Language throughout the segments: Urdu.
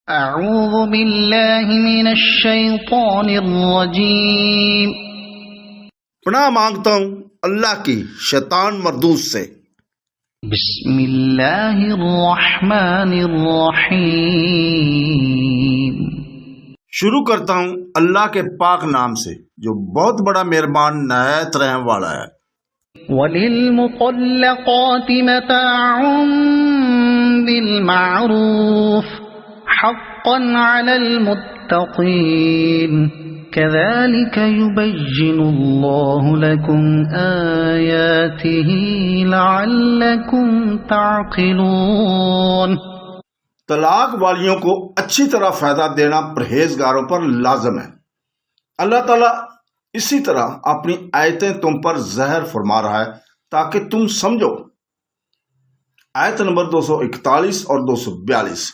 اعوذ باللہ من الشیطان الرجیم۔ پناہ مانگتا ہوں اللہ کی شیطان مردود سے۔ بسم اللہ الرحمن الرحیم۔ شروع کرتا ہوں اللہ کے پاک نام سے جو بہت بڑا مہربان نہایت رحم والا ہے۔ وَلِلْمُطَلَّقَاتِ مَتَاعٌ بِالْمَعْرُوفِ حَقًّا عَلَى الْمُتَّقِينَ كَذَلِكَ يُبَيِّنُ اللَّهُ لَكُمْ آيَاتِهِ لَعَلَّكُمْ تَعْقِلُونَ۔ طلاق والیوں کو اچھی طرح فائدہ دینا پرہیزگاروں پر لازم ہے۔ اللہ تعالیٰ اسی طرح اپنی آیتیں تم پر ظاہر فرما رہا ہے تاکہ تم سمجھو۔ آیت نمبر 241 اور 242۔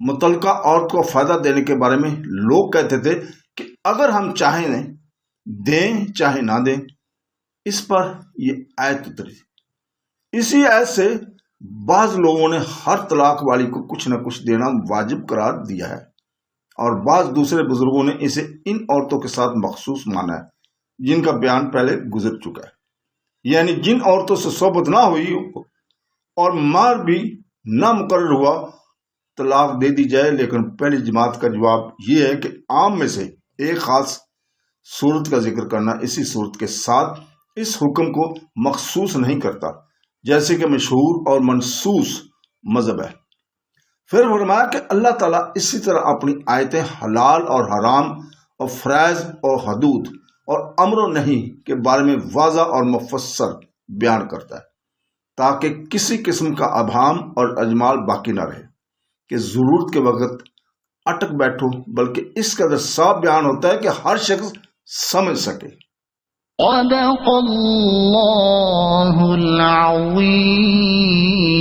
متعلقہ عورت کو فائدہ دینے کے بارے میں لوگ کہتے تھے کہ اگر ہم چاہیں دیں چاہے نہ دیں، اس پر یہ آیت اتری۔ اسی آیت سے بعض لوگوں نے ہر طلاق والی کو کچھ نہ کچھ دینا واجب قرار دیا ہے، اور بعض دوسرے بزرگوں نے اسے ان عورتوں کے ساتھ مخصوص مانا ہے جن کا بیان پہلے گزر چکا ہے، یعنی جن عورتوں سے صحبت نہ ہوئی اور مہر بھی نہ مقرر ہوا طلاق دے دی جائے۔ لیکن پہلی جماعت کا جواب یہ ہے کہ عام میں سے ایک خاص صورت کا ذکر کرنا اسی صورت کے ساتھ اس حکم کو مخصوص نہیں کرتا، جیسے کہ مشہور اور منسوس مذہب ہے۔ پھر فرمایا کہ اللہ تعالیٰ اسی طرح اپنی آیتیں حلال اور حرام اور فرائض اور حدود اور امر و نہی کے بارے میں واضح اور مفصل بیان کرتا ہے تاکہ کسی قسم کا ابہام اور اجمال باقی نہ رہے کہ ضرورت کے وقت اٹک بیٹھو، بلکہ اس قدر صاف بیان ہوتا ہے کہ ہر شخص سمجھ سکے۔ صدق اللہ العظیم۔